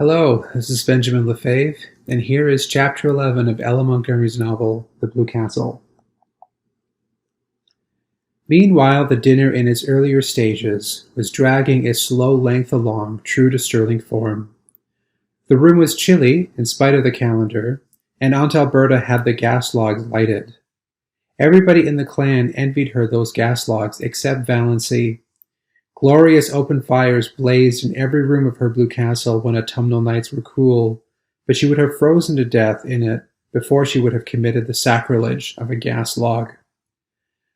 Hello, this is Benjamin Lefebvre, and here is Chapter 11 of Ella Montgomery's novel, The Blue Castle. Meanwhile, the dinner in its earlier stages was dragging its slow length along, true to sterling form. The room was chilly, in spite of the calendar, and Aunt Alberta had the gas logs lighted. Everybody in the clan envied her those gas logs except Valency. Glorious open fires blazed in every room of her blue castle when autumnal nights were cool, but she would have frozen to death in it before she would have committed the sacrilege of a gas log.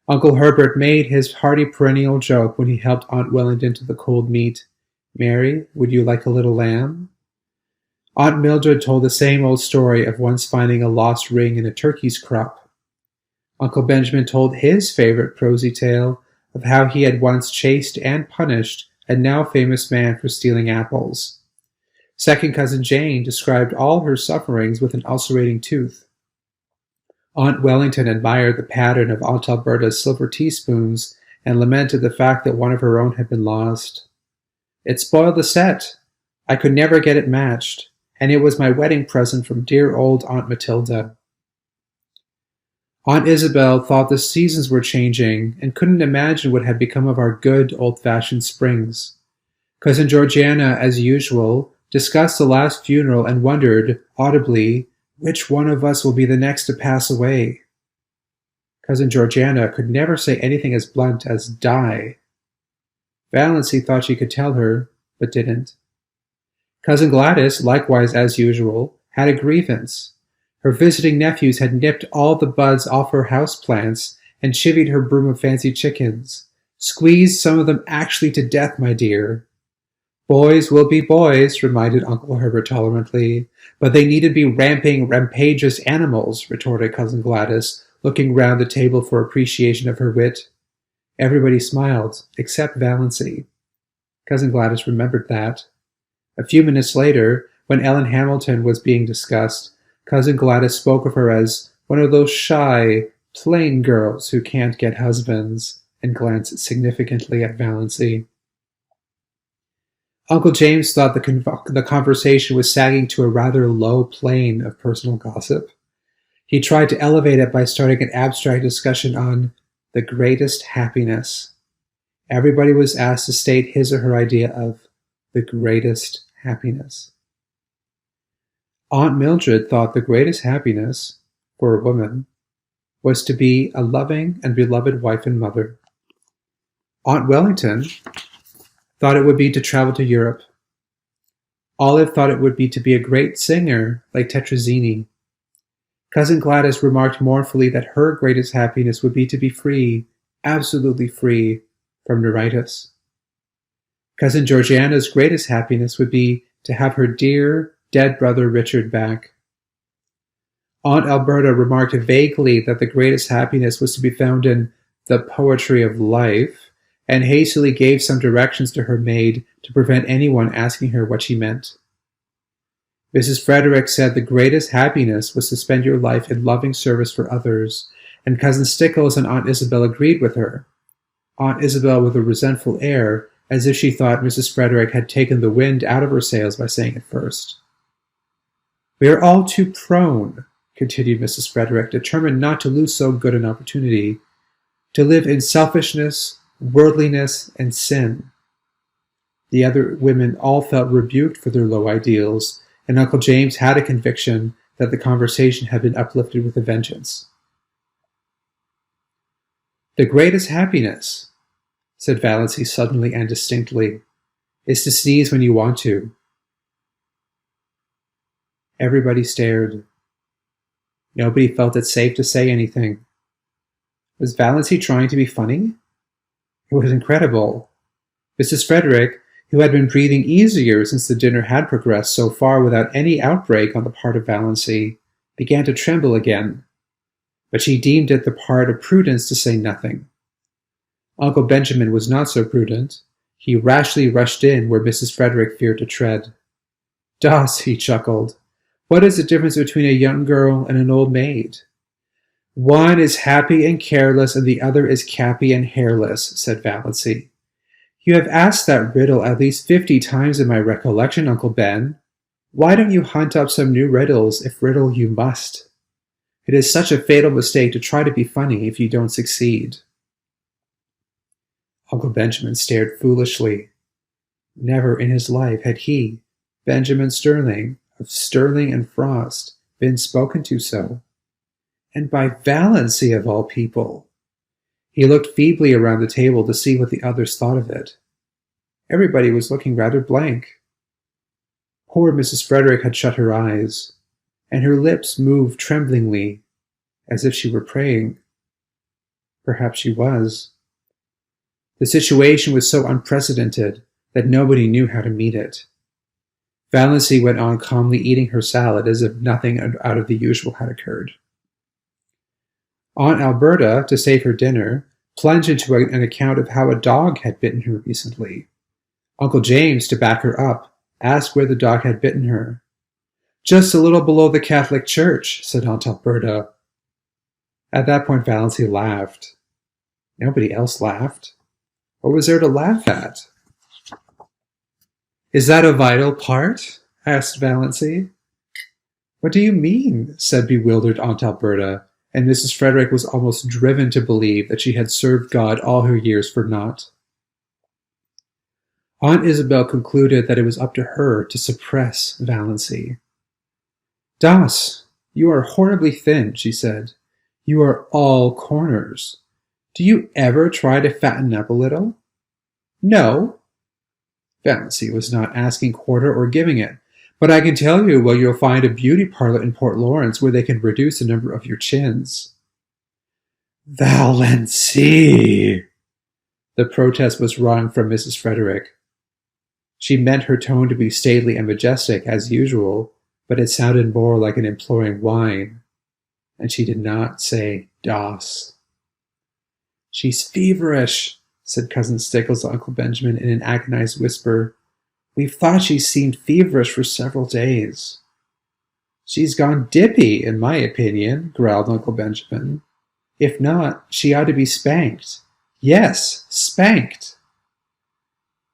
Uncle Herbert made his hearty perennial joke when he helped Aunt Wellington to the cold meat. "Mary, would you like a little lamb?" Aunt Mildred told the same old story of once finding a lost ring in a turkey's crop. Uncle Benjamin told his favorite prosy tale of how he had once chased and punished a now famous man for stealing apples. Second cousin Jane described all her sufferings with an ulcerating tooth. Aunt Wellington admired the pattern of Aunt Alberta's silver teaspoons and lamented the fact that one of her own had been lost. "It spoiled the set. I could never get it matched, and it was my wedding present from dear old Aunt Matilda." Aunt Isabel thought the seasons were changing and couldn't imagine what had become of our good old-fashioned springs. Cousin Georgiana, as usual, discussed the last funeral and wondered, audibly, which one of us will be the next to pass away. Cousin Georgiana could never say anything as blunt as die. Valency thought she could tell her, but didn't. Cousin Gladys, likewise as usual, had a grievance. Her visiting nephews had nipped all the buds off her house plants and chivied her broom of fancy chickens. "Squeezed some of them actually to death, my dear." "Boys will be boys," reminded Uncle Herbert tolerantly. "But they needn't be ramping, rampageous animals," retorted Cousin Gladys, looking round the table for appreciation of her wit. Everybody smiled, except Valency. Cousin Gladys remembered that. A few minutes later, when Ellen Hamilton was being discussed, Cousin Gladys spoke of her as one of those shy, plain girls who can't get husbands, and glanced significantly at Valency. Uncle James thought the conversation was sagging to a rather low plane of personal gossip. He tried to elevate it by starting an abstract discussion on the greatest happiness. Everybody was asked to state his or her idea of the greatest happiness. Aunt Mildred thought the greatest happiness, for a woman, was to be a loving and beloved wife and mother. Aunt Wellington thought it would be to travel to Europe. Olive thought it would be to be a great singer like Tetrazzini. Cousin Gladys remarked mournfully that her greatest happiness would be to be free, absolutely free, from neuritis. Cousin Georgiana's greatest happiness would be to have her dear, dead brother Richard back. Aunt Alberta remarked vaguely that the greatest happiness was to be found in the poetry of life, and hastily gave some directions to her maid to prevent anyone asking her what she meant. Mrs. Frederick said the greatest happiness was to spend your life in loving service for others, and Cousin Stickles and Aunt Isabel agreed with her. Aunt Isabel with a resentful air, as if she thought Mrs. Frederick had taken the wind out of her sails by saying it first. "We are all too prone," continued Mrs. Frederick, determined not to lose so good an opportunity, "to live in selfishness, worldliness, and sin." The other women all felt rebuked for their low ideals, and Uncle James had a conviction that the conversation had been uplifted with a vengeance. "The greatest happiness," said Valency suddenly and distinctly, "is to sneeze when you want to." Everybody stared. Nobody felt it safe to say anything. Was Valency trying to be funny? It was incredible. Mrs. Frederick, who had been breathing easier since the dinner had progressed so far without any outbreak on the part of Valency, began to tremble again, but she deemed it the part of prudence to say nothing. Uncle Benjamin was not so prudent. He rashly rushed in where Mrs. Frederick feared to tread. "Doss," he chuckled, "what is the difference between a young girl and an old maid?" "One is happy and careless, and the other is cappy and hairless," said Valency. "You have asked that riddle at least 50 times in my recollection, Uncle Ben." Why don't you hunt up some new riddles if riddle you must? It is such a fatal mistake to try to be funny if you don't succeed. Uncle Benjamin stared foolishly. Never in his life had he, Benjamin Sterling, of Sterling and Frost, been spoken to so. And by Valency of all people! He looked feebly around the table to see what the others thought of it. Everybody was looking rather blank. Poor Mrs. Frederick had shut her eyes, and her lips moved tremblingly, as if she were praying. Perhaps she was. The situation was so unprecedented that nobody knew how to meet it. Valency went on calmly eating her salad as if nothing out of the usual had occurred. Aunt Alberta, to save her dinner, plunged into an account of how a dog had bitten her recently. Uncle James, to back her up, asked where the dog had bitten her. "Just a little below the Catholic Church," said Aunt Alberta. At that point, Valency laughed. Nobody else laughed. What was there to laugh at? "Is that a vital part?" asked Valency. "What do you mean?" said bewildered Aunt Alberta, and Mrs. Frederick was almost driven to believe that she had served God all her years for naught. Aunt Isabel concluded that it was up to her to suppress Valency. "Das, you are horribly thin," she said. "You are all corners. Do you ever try to fatten up a little?" "No." Valency was not asking quarter or giving it. "But I can tell you where you'll find a beauty parlor in Port Lawrence where they can reduce the number of your chins." "Valency!" The protest was wrung from Mrs. Frederick. She meant her tone to be stately and majestic, as usual, but it sounded more like an imploring whine, and she did not say "Das." "She's feverish," said Cousin Stickles to Uncle Benjamin in an agonized whisper. "We've thought she seemed feverish for several days." "She's gone dippy, in my opinion," growled Uncle Benjamin. "If not, she ought to be spanked. Yes, spanked."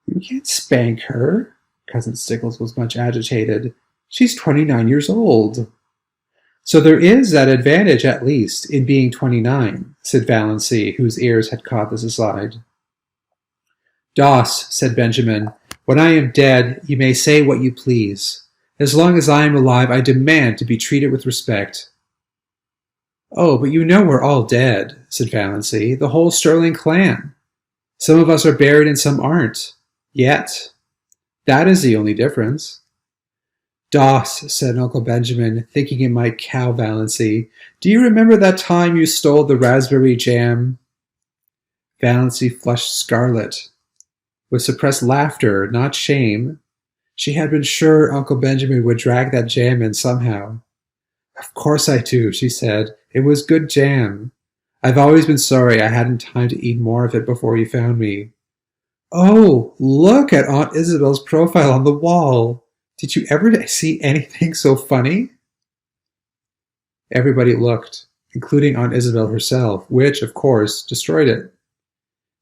"You can't spank her." Cousin Stickles was much agitated. "She's 29 years old." "So there is that advantage, at least, in being 29, said Valency, whose ears had caught this aside. "Das," said Benjamin, "when I am dead, you may say what you please. As long as I am alive, I demand to be treated with respect." "Oh, but you know we're all dead," said Valency, "the whole Sterling clan. Some of us are buried and some aren't. Yet. That is the only difference." "Das," said Uncle Benjamin, thinking it might cow Valency. "Do you remember that time you stole the raspberry jam?" Valency flushed scarlet. With suppressed laughter, not shame, she had been sure Uncle Benjamin would drag that jam in somehow. "Of course I do," she said. "It was good jam. I've always been sorry I hadn't time to eat more of it before you found me." "Oh, look at Aunt Isabel's profile on the wall. Did you ever see anything so funny?" Everybody looked, including Aunt Isabel herself, which, of course, destroyed it.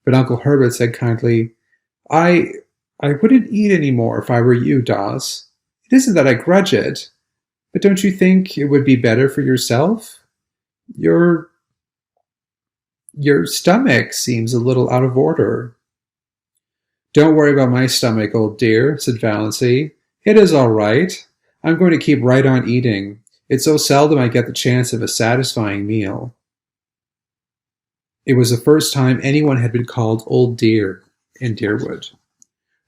But Uncle Herbert said kindly, I wouldn't eat any more if I were you, Das. It isn't that I grudge it, but don't you think it would be better for yourself? Your stomach seems a little out of order." "Don't worry about my stomach, old dear," said Valency. "It is all right. I'm going to keep right on eating. It's so seldom I get the chance of a satisfying meal." It was the first time anyone had been called Old Dear in Deerwood.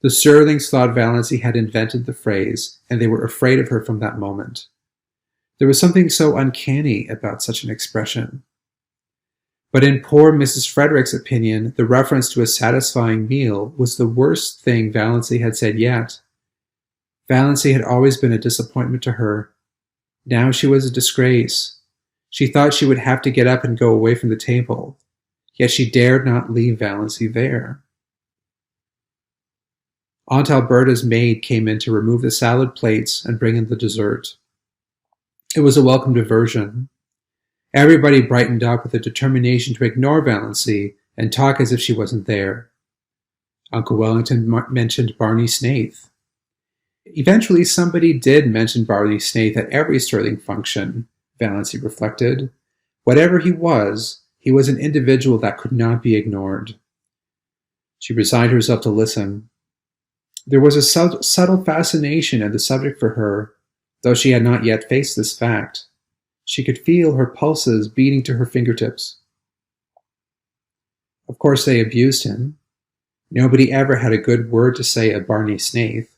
The Sterlings thought Valency had invented the phrase, and they were afraid of her from that moment. There was something so uncanny about such an expression. But in poor Mrs. Frederick's opinion, the reference to a satisfying meal was the worst thing Valency had said yet. Valency had always been a disappointment to her. Now she was a disgrace. She thought she would have to get up and go away from the table, yet she dared not leave Valency there. Aunt Alberta's maid came in to remove the salad plates and bring in the dessert. It was a welcome diversion. Everybody brightened up with a determination to ignore Valency and talk as if she wasn't there. Uncle Wellington mentioned Barney Snaith. Eventually somebody did mention Barney Snaith at every Sterling function, Valancy reflected. Whatever he was an individual that could not be ignored. She resigned herself to listen. There was a subtle fascination in the subject for her, though she had not yet faced this fact. She could feel her pulses beating to her fingertips. Of course they abused him. Nobody ever had a good word to say of Barney Snaith.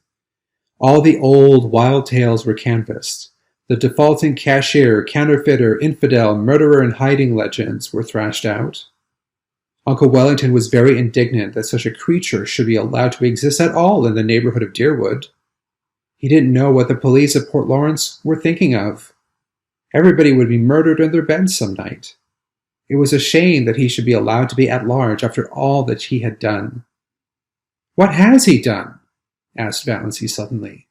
All the old wild tales were canvassed. The defaulting cashier, counterfeiter, infidel, murderer, and hiding legends were thrashed out. Uncle Wellington was very indignant that such a creature should be allowed to exist at all in the neighborhood of Deerwood. He didn't know what the police of Port Lawrence were thinking of. Everybody would be murdered in their beds some night. It was a shame that he should be allowed to be at large after all that he had done. "What has he done?" asked Valancy suddenly.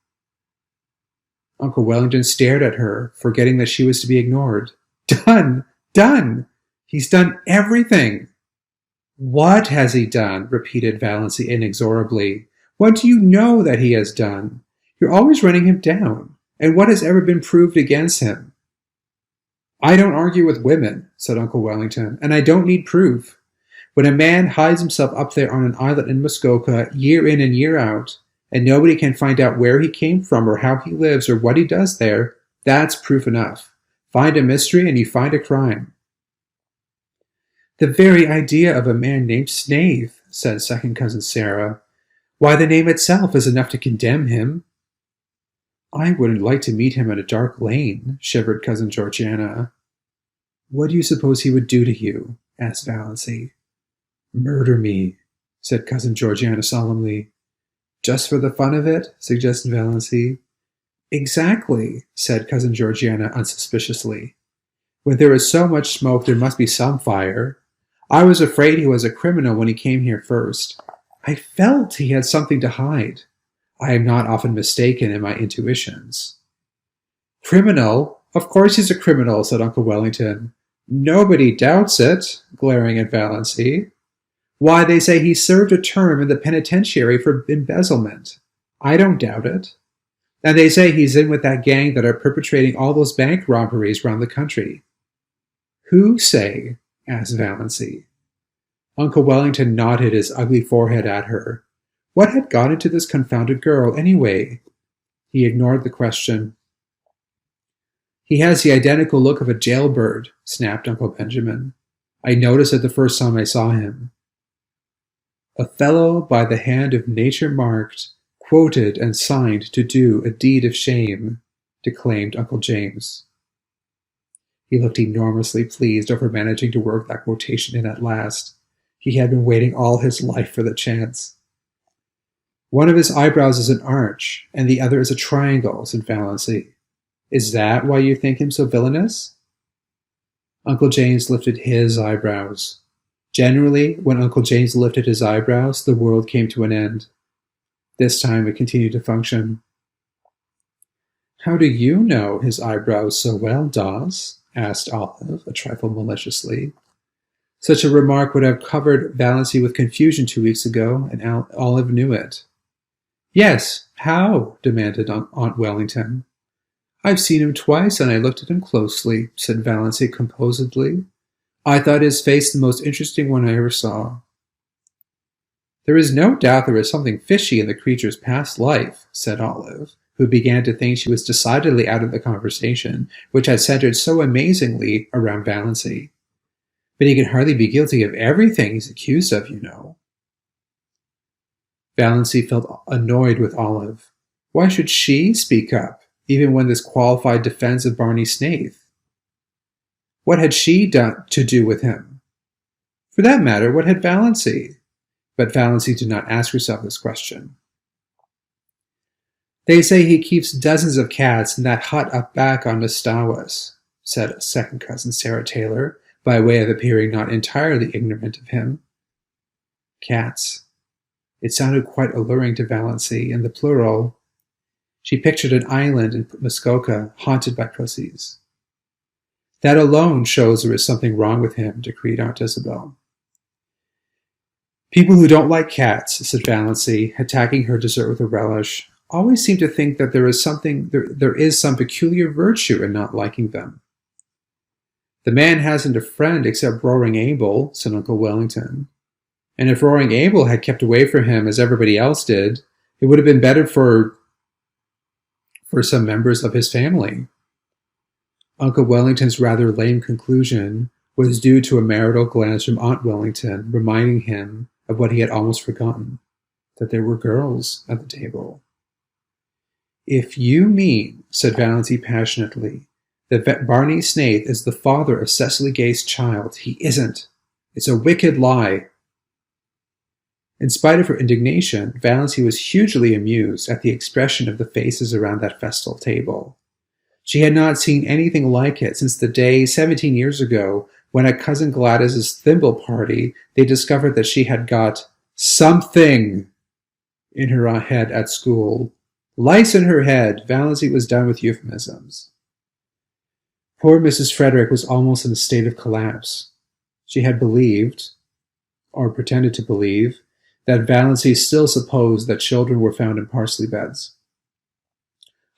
Uncle Wellington stared at her, forgetting that she was to be ignored. "Done! Done! He's done everything!" "What has he done?" repeated Valancy inexorably. "What do you know that he has done? You're always running him down. And what has ever been proved against him?" "I don't argue with women," said Uncle Wellington, "and I don't need proof. When a man hides himself up there on an islet in Muskoka year in and year out, and nobody can find out where he came from or how he lives or what he does there, that's proof enough. Find a mystery and you find a crime." "The very idea of a man named Snaith," said second cousin Sarah. "Why, the name itself is enough to condemn him." "I wouldn't like to meet him in a dark lane," shivered cousin Georgiana. "What do you suppose he would do to you?" asked Valancy. "Murder me," said cousin Georgiana solemnly. "Just for the fun of it?" suggested Valancy. "Exactly," said cousin Georgiana unsuspiciously. "When there is so much smoke, there must be some fire. I was afraid he was a criminal when he came here first. I felt he had something to hide. I am not often mistaken in my intuitions." "Criminal? Of course he's a criminal," said Uncle Wellington. "Nobody doubts it," glaring at Valancy. "Why, they say he served a term in the penitentiary for embezzlement. I don't doubt it. And they say he's in with that gang that are perpetrating all those bank robberies round the country." "Who say?" asked Valancy. Uncle Wellington nodded his ugly forehead at her. What had got into this confounded girl, anyway? He ignored the question. "He has the identical look of a jailbird," snapped Uncle Benjamin. "I noticed it the first time I saw him." "A fellow by the hand of nature marked, quoted and signed to do a deed of shame," declaimed Uncle James. He looked enormously pleased over managing to work that quotation in at last. He had been waiting all his life for the chance. "One of his eyebrows is an arch, and the other is a triangle," said Valancy. "Is that why you think him so villainous?" Uncle James lifted his eyebrows. Generally, when Uncle James lifted his eyebrows, the world came to an end. This time it continued to function. "How do you know his eyebrows so well, Dawes?" asked Olive, a trifle maliciously. Such a remark would have covered Valancy with confusion 2 weeks ago, and Olive knew it. "Yes, how?" demanded Aunt Wellington. "I've seen him twice, and I looked at him closely," said Valancy composedly. "I thought his face the most interesting one I ever saw." "There is no doubt there is something fishy in the creature's past life," said Olive, who began to think she was decidedly out of the conversation, which had centered so amazingly around Valancy. "But he can hardly be guilty of everything he's accused of, you know." Valancy felt annoyed with Olive. Why should she speak up, even when this qualified defense of Barney Snaith? What had she done to do with him? For that matter, what had Valancy? But Valancy did not ask herself this question. "They say he keeps dozens of cats in that hut up back on Mustawas," said second cousin Sarah Taylor, by way of appearing not entirely ignorant of him. Cats. It sounded quite alluring to Valancy, in the plural. She pictured an island in Muskoka haunted by pussies. "That alone shows there is something wrong with him," decreed Aunt Isabel. "People who don't like cats," said Valancy, attacking her dessert with a relish, always seem to think that there is some peculiar virtue in not liking them. The man hasn't a friend except Roaring Abel, said Uncle Wellington. And if Roaring Abel had kept away from him as everybody else did, it would have been better for some members of his family. Uncle Wellington's rather lame conclusion was due to a marital glance from Aunt Wellington, reminding him of what he had almost forgotten, that there were girls at the table. If you mean, said Valency passionately, that Barney Snaith is the father of Cecily Gay's child, he isn't. It's a wicked lie. In spite of her indignation, Valency was hugely amused at the expression of the faces around that festal table. She had not seen anything like it since the day 17 years ago when at Cousin Gladys's thimble party they discovered that she had got something in her head at school. Lice in her head. Valency was done with euphemisms. Poor Mrs. Frederick was almost in a state of collapse. She had believed, or pretended to believe, that Valency still supposed that children were found in parsley beds.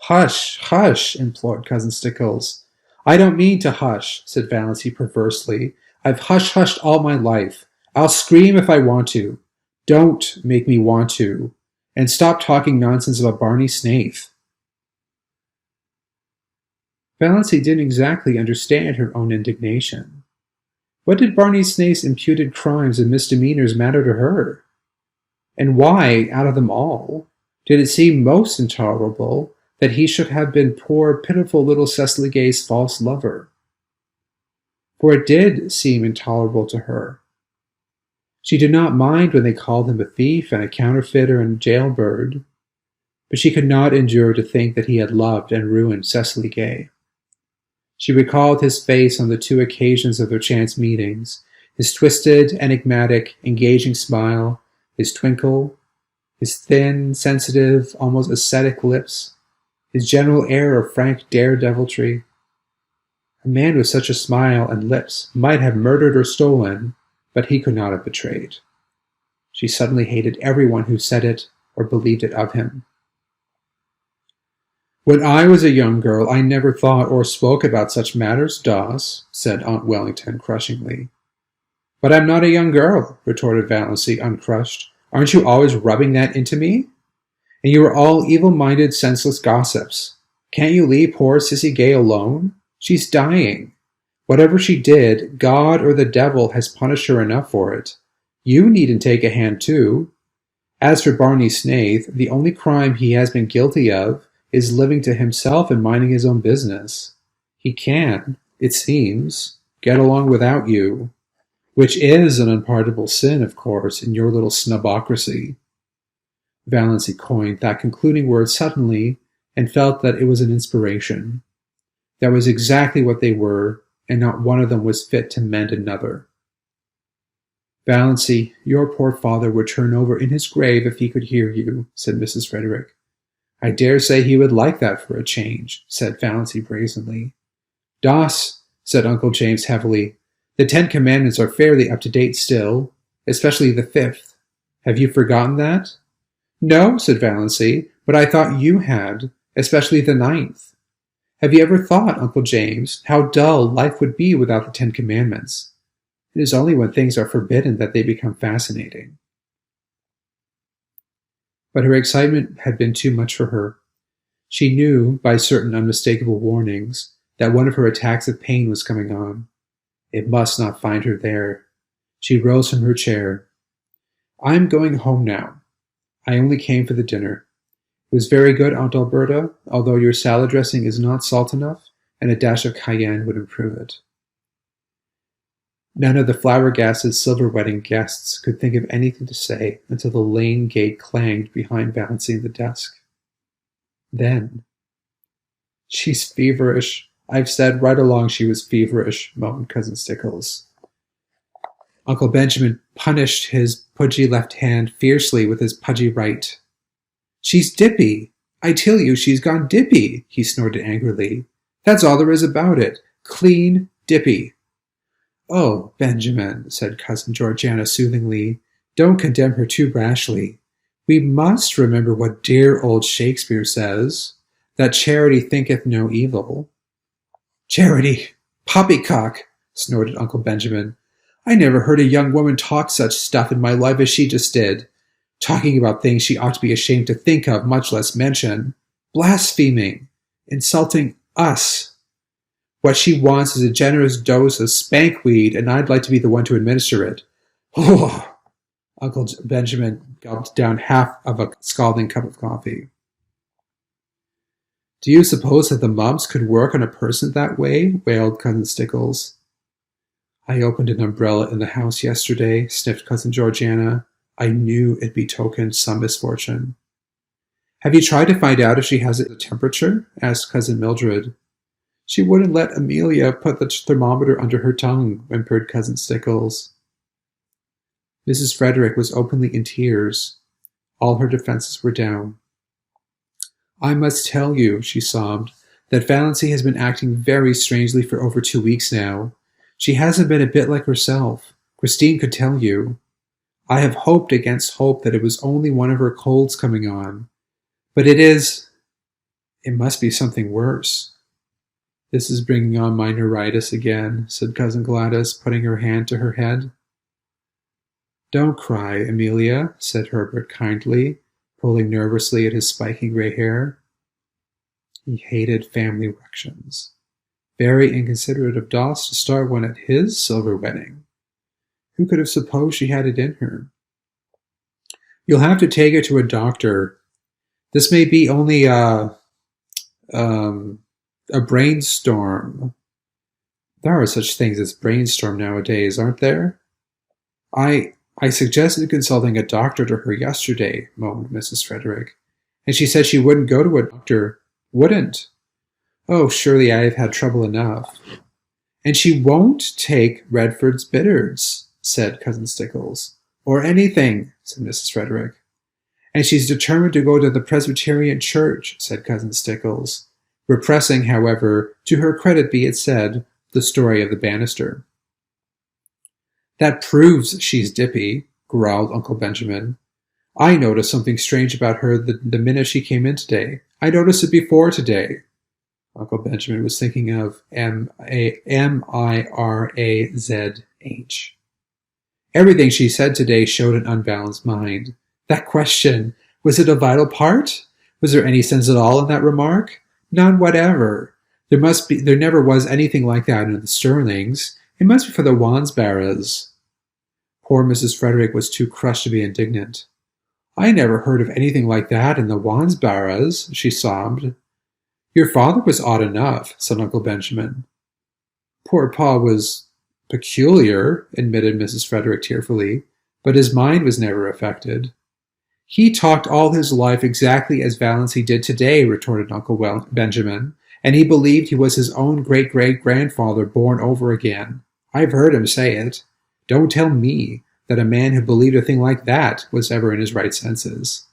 Hush, hush, implored Cousin Stickles. I don't mean to hush, said Valency perversely. I've hush-hushed all my life. I'll scream if I want to. Don't make me want to. And stop talking nonsense about Barney Snaith. Valency didn't exactly understand her own indignation. What did Barney Snaith's imputed crimes and misdemeanors matter to her? And why, out of them all, did it seem most intolerable that he should have been poor, pitiful little Cecily Gay's false lover? For it did seem intolerable to her. She did not mind when they called him a thief and a counterfeiter and a jailbird, but she could not endure to think that he had loved and ruined Cecily Gay. She recalled his face on the 2 occasions of their chance meetings, his twisted, enigmatic, engaging smile, his twinkle, his thin, sensitive, almost ascetic lips, his general air of frank daredeviltry. A man with such a smile and lips might have murdered or stolen, but he could not have betrayed. She suddenly hated everyone who said it or believed it of him. When I was a young girl, I never thought or spoke about such matters, Dawes, said Aunt Wellington crushingly. But I'm not a young girl, retorted Valency, uncrushed. Aren't you always rubbing that into me? And you are all evil-minded, senseless gossips. Can't you leave poor Cissy Gay alone? She's dying. Whatever she did, God or the devil has punished her enough for it. You needn't take a hand, too. As for Barney Snaith, the only crime he has been guilty of is living to himself and minding his own business. He can, it seems, get along without you, which is an unpardonable sin, of course, in your little snobocracy. Valency coined that concluding word suddenly and felt that it was an inspiration. That was exactly what they were, and not one of them was fit to mend another. Valency, your poor father would turn over in his grave if he could hear you, said Mrs. Frederick. I dare say he would like that for a change, said Valency brazenly. Doss, said Uncle James heavily, the 10 Commandments are fairly up to date still, especially the 5th. Have you forgotten that? No, said Valency, but I thought you had, especially the 9th. Have you ever thought, Uncle James, how dull life would be without the 10 Commandments? It is only when things are forbidden that they become fascinating. But her excitement had been too much for her. She knew, by certain unmistakable warnings, that one of her attacks of pain was coming on. It must not find her there. She rose from her chair. I'm going home now. I only came for the dinner. It was very good, Aunt Alberta, although your salad dressing is not salt enough, and a dash of cayenne would improve it. None of the flabbergasted silver wedding guests could think of anything to say until the lane gate clanged behind Valency in the desk. Then, she's feverish. I've said right along she was feverish, moaned Cousin Stickles. Uncle Benjamin punished his pudgy left hand fiercely with his pudgy right. She's dippy. I tell you, she's gone dippy, he snorted angrily. That's all there is about it. Clean dippy. Oh, Benjamin, said Cousin Georgiana soothingly, don't condemn her too rashly. We must remember what dear old Shakespeare says, that charity thinketh no evil. Charity! Poppycock! Snorted Uncle Benjamin. I never heard a young woman talk such stuff in my life as she just did. Talking about things she ought to be ashamed to think of, much less mention. Blaspheming. Insulting us. What she wants is a generous dose of spankweed, and I'd like to be the one to administer it. Oh! Uncle Benjamin gulped down half of a scalding cup of coffee. Do you suppose that the mumps could work on a person that way? Wailed Cousin Stickles. I opened an umbrella in the house yesterday, sniffed Cousin Georgiana. I knew it betokened some misfortune. Have you tried to find out if she has a temperature? Asked Cousin Mildred. She wouldn't let Amelia put the thermometer under her tongue, whimpered Cousin Stickles. Mrs. Frederick was openly in tears. All her defenses were down. I must tell you, she sobbed, that Valency has been acting very strangely for over 2 weeks now. She hasn't been a bit like herself. Christine could tell you. I have hoped against hope that it was only one of her colds coming on. But it must be something worse. This is bringing on my neuritis again, said Cousin Gladys, putting her hand to her head. Don't cry, Amelia, said Herbert kindly, pulling nervously at his spiky gray hair. He hated family ructions. Very inconsiderate of Doss to start one at his silver wedding. Who could have supposed she had it in her? You'll have to take her to a doctor. This may be only a brainstorm. There are such things as brainstorm nowadays, aren't there? I suggested consulting a doctor to her yesterday, moaned Mrs. Frederick, and she said she wouldn't go to a doctor. Wouldn't. Oh, surely I have had trouble enough. And she won't take Redford's bitters, said Cousin Stickles. Or anything, said Mrs. Frederick. And she's determined to go to the Presbyterian church, said Cousin Stickles, repressing, however, to her credit be it said, the story of the banister. That proves she's dippy, growled Uncle Benjamin. I noticed something strange about her the minute she came in today. I noticed it before today. Uncle Benjamin was thinking of M-I-R-A-Z-H. Everything she said today showed an unbalanced mind. That question, was it a vital part? Was there any sense at all in that remark? None whatever. There never was anything like that in the Stirlings. It must be for the Wansbarras. Poor Mrs. Frederick was too crushed to be indignant. I never heard of anything like that in the Wansbarras, she sobbed. Your father was odd enough, said Uncle Benjamin. Poor Pa was peculiar, admitted Mrs. Frederick tearfully, but his mind was never affected. He talked all his life exactly as Valency did today, retorted Uncle Benjamin, and he believed he was his own great-great-grandfather born over again. I've heard him say it. Don't tell me that a man who believed a thing like that was ever in his right senses.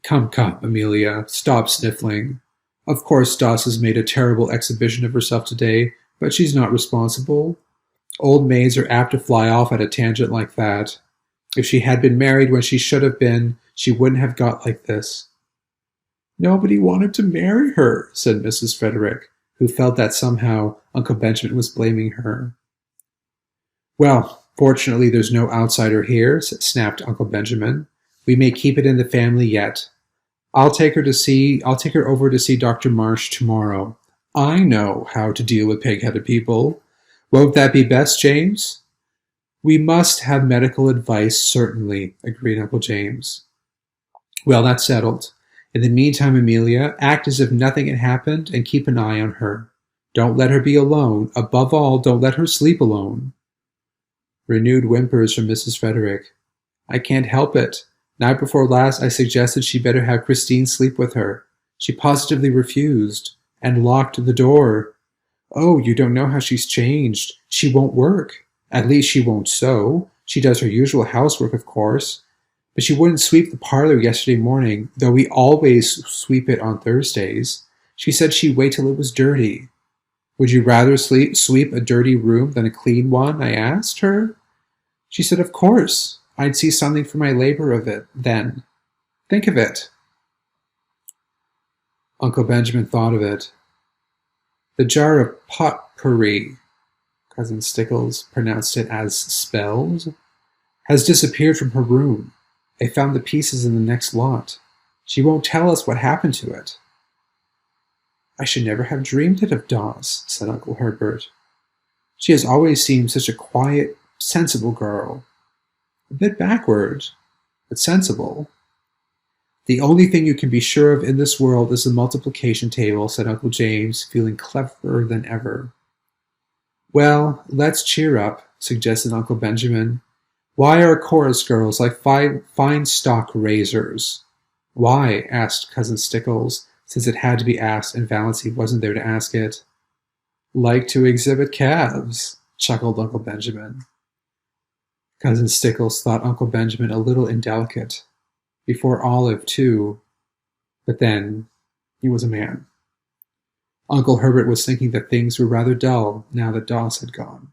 Come, Amelia, stop sniffling. Of course Doss has made a terrible exhibition of herself today, but she's not responsible. Old maids are apt to fly off at a tangent like that. If she had been married when she should have been, she wouldn't have got like this. Nobody wanted to marry her, said Mrs. Frederick, who felt that somehow Uncle Benjamin was blaming her. Well, fortunately there's no outsider here, snapped Uncle Benjamin. We may keep it in the family yet. I'll take her over to see Dr. Marsh tomorrow. I know how to deal with pig-headed people. Won't that be best, James? We must have medical advice, certainly, agreed Uncle James. Well, that's settled. In the meantime, Amelia, act as if nothing had happened and keep an eye on her. Don't let her be alone. Above all, don't let her sleep alone. Renewed whimpers from Mrs. Frederick. I can't help it. Night before last I suggested she better have Christine sleep with her. She positively refused, and locked the door. Oh, you don't know how she's changed. She won't work. At least she won't sew. She does her usual housework, of course. But she wouldn't sweep the parlor yesterday morning, though we always sweep it on Thursdays. She said she'd wait till it was dirty. Would you rather sweep a dirty room than a clean one? I asked her. She said, of course. I'd see something for my labor of it, then. Think of it. Uncle Benjamin thought of it. The jar of potpourri, Cousin Stickles pronounced it as spelled, has disappeared from her room. I found the pieces in the next lot. She won't tell us what happened to it. I should never have dreamed it of Dawes, said Uncle Herbert. She has always seemed such a quiet, sensible girl. A bit backward, but sensible. The only thing you can be sure of in this world is the multiplication table, said Uncle James, feeling cleverer than ever. Well, let's cheer up, suggested Uncle Benjamin. Why are chorus girls like fine stock razors? Why? Asked Cousin Stickles, since it had to be asked and Valency wasn't there to ask it. Like to exhibit calves, chuckled Uncle Benjamin. Cousin Stickles thought Uncle Benjamin a little indelicate. Before Olive, too. But then, he was a man. Uncle Herbert was thinking that things were rather dull now that Dawes had gone.